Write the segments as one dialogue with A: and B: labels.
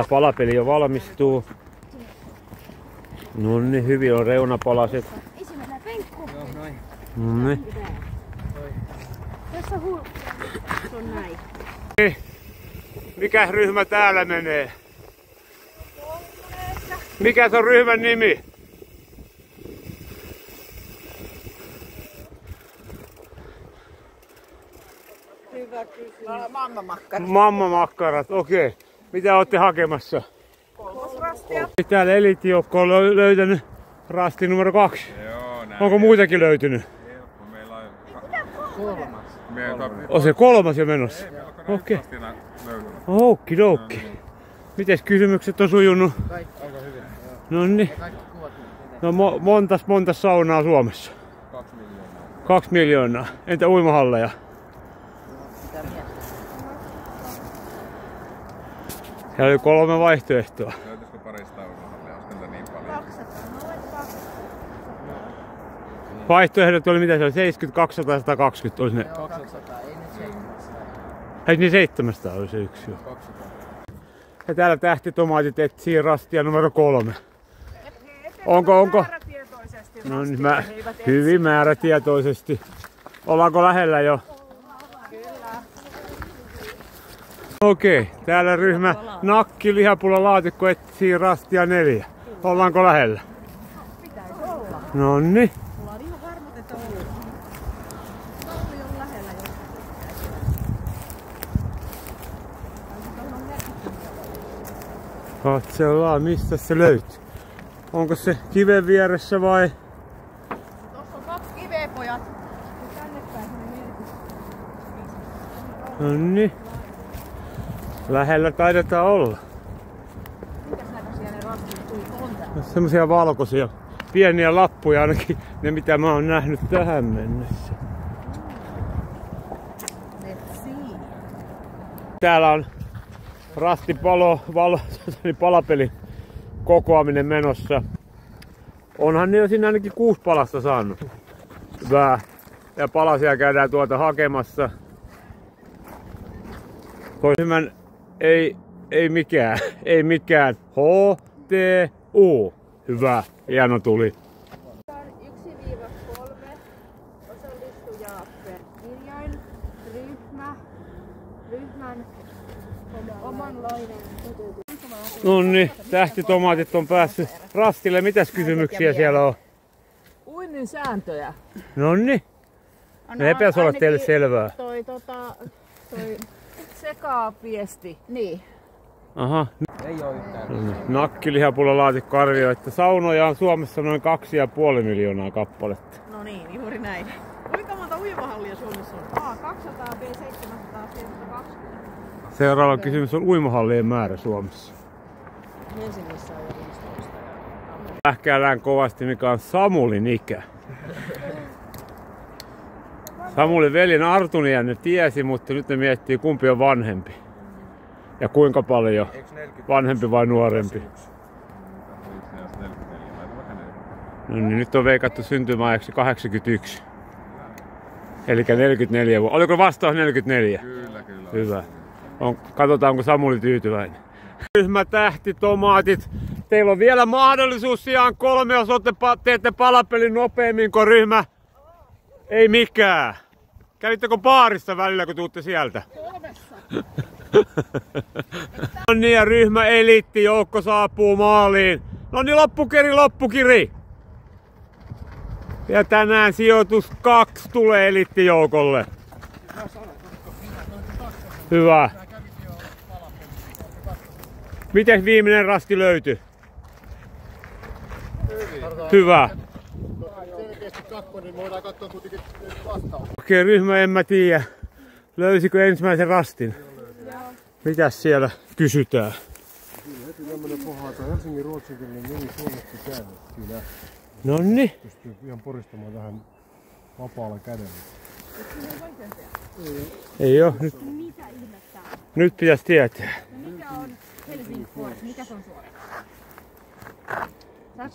A: palapeli jo valmistuu. No niin, hyvin on reunapalaset. No niin.
B: Tässä on näin.
A: Mikä ryhmä täällä menee? Mikä se on ryhmän nimi?
B: Hyvä kysymys. Mammamakkarat.
A: Mammamakkarat, okei. Mitä olette hakemassa?
B: Kolmosrastia.
A: Täällä elittijoukko on löytänyt rasti numero 2.
C: Joo, näin.
A: Onko muitakin löytynyt?
C: Meillä on
A: kolmas. On se kolmas jo menossa? Okei. Okidoki. Mites kysymykset on sujunut?
D: Kaikki aika hyvin.
A: Noniin.
D: Kaikki kuvat.
A: No montas saunaa Suomessa?
C: 2 miljoonaa.
A: 2 miljoonaa. Entä uimahalleja? Siellä oli 3 vaihtoehtoa.
C: Löytyisikö parista uimahallia? Olisiko niitä niin paljon?
B: 200.
A: Vaihtoehdot oli mitä se oli? 70, 200 ja 120 olisi ne.
D: 200, ei nyt 700.
A: Eikö niin 700 oli se yksi?
D: 200.
A: Ja täällä tähtitomaatit etsii rastia numero 3. Onko? No niin, hyvin määrätietoisesti. Ollaanko lähellä jo? Okei, täällä ryhmä nakki lihapulla laatikko etsii rastia 4. Ollaanko lähellä?
B: Pitäisi olla.
A: No niin.
B: Mulla on ihan varmat, että on ollut. Tauli on lähellä jo.
A: Katsellaan, mistä se löytyy. Onko se kiven vieressä vai?
B: Tuossa on 2 kiveä, pojat. Tänne päin se
A: No niin. Lähellä taidetaan olla.
B: Mitäs näköisiä ne rastit on täällä?
A: Semmoisia valkoisia, pieniä lappuja ainakin, ne mitä mä oon nähnyt tähän mennessä.
B: Let's see.
A: Täällä on palapeli kokoaminen menossa. Onhan ne jo sinne ainakin 6 palasta saanut. Hyvä. Ja palasia käydään tuolta hakemassa. Toisimman ei mikään. HTU. Hyvä. Hieno tuli.
B: 1-3 osallistujaa per kirjain, ryhmän omanlainen toteutus.
A: No niin, tähtitomaatit on päässyt rastille. Mitäs kysymyksiä siellä on?
B: Uinnin sääntöjä.
A: No niin. Ne pitäisi olla teille selvää.
B: Toi sekaviesti. Niin.
A: Aha.
D: Ei oo yhtään.
A: Nakkilihapulla laatikko arvioi, että saunoja on Suomessa noin 2,5 miljoonaa kappaletta.
B: No niin, juuri näin. Kuinka monta uimahallia Suomessa on? A 200, B 700, C 120.
A: Seuraava kysymys on uimahallien määrä Suomessa.
B: Helsingissä on jo 15.
A: Pähkäällään kovasti, mikä on Samulin ikä. Samulin veljen Artunian ne tiesi, mutta nyt ne miettii kumpi on vanhempi. Ja kuinka paljon? Vanhempi vai nuorempi? No niin, nyt on veikattu syntymäajaksi 81. Eli 44 vuotta. Oliko vastaus 44?
C: Kyllä.
A: Hyvä. Katsotaan, onko Samuli tyytyväinen. Ryhmä tähtitomaatit. Teillä on vielä mahdollisuus sijaan 3, jos teette palapelin nopeammin kuin ryhmä. Ei mikään. Kävittekö baarissa välillä, kun tuutte sieltä? No niin, ja ryhmä eliittijoukko saapuu maaliin. No niin, loppukiri. Ja tänään sijoitus 2 tulee eliittijoukolle. Hyvä. Miten viimeinen rasti löytyi? Hyvä. Okei, ryhmä en mä tiedä. Löysikö ensimmäisen rastin? Mitäs siellä kysytään?
E: Heti tämmönen pohjaa, Helsingin ruotsinkielinen nimi suomeksi käännetty.
A: Nonni.
E: Pystyy ihan poristamaan tähän vapaalla kädellä.
A: Ei oo.
B: Mitä ihmettä?
A: Nyt pitäisi tietää.
B: No mikä on Helsingfors? Mikä se on Suomessa?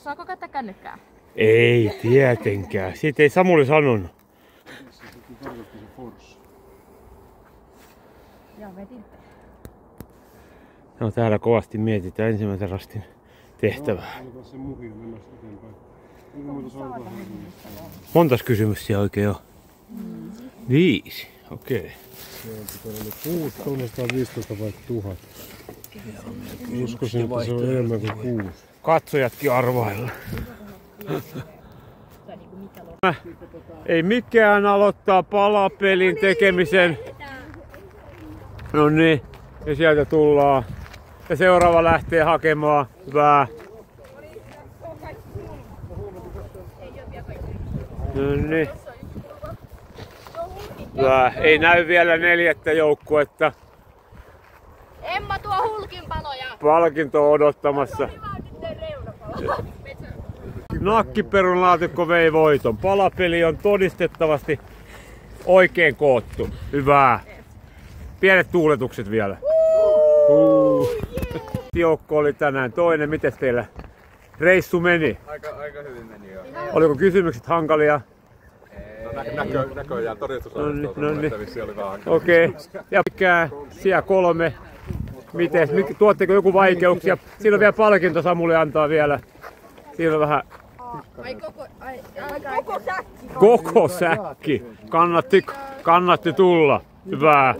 B: Saako käyttää kännykkää?
A: Ei tietenkään. Siitä ei Samuli sanonut.
E: Se tarkoitti se Fors.
B: Ja vetin.
A: No, täällä kovasti mietitään ensimmäisen rastin tehtävää.
E: Annetaan se muhia mennä eteenpäin. Onko muuta saanut vähän?
A: Montas kysymys siellä oikein on? 5. Okei.
E: Se on pitänyt nyt 6, 315 vai 1000. Uskoisin, että se on enemmän kuin 6.
A: Katsojatkin arvailla. Ei mikään aloittaa palapelin tekemisen. No niin, ja sieltä tullaan. Ja seuraava lähtee hakemaan hyvää. No niin. Hyvä. Ei näy vielä 4. joukkuetta.
F: Emma tuo hulkin paloja.
A: Palkinto odottamassa. Nakkiperunalaatikko vei voiton. Palapeli on todistettavasti oikein koottu. Hyvää. Pienet tuuletukset vielä. Joukko oli tänään toinen. Mites teillä reissu meni?
C: Aika hyvin meni joo.
A: Oliko kysymykset hankalia?
C: Näköjään todistusarvoista oli vähän hankalaa.
A: Okei. Ja mikä siellä 3. Miten? Tuotteko joku vaikeuksia? Siinä on vielä palkinto Samuli antaa vielä. Siinä on vähän... Koko säkki. Kannatti tulla. Hyvää.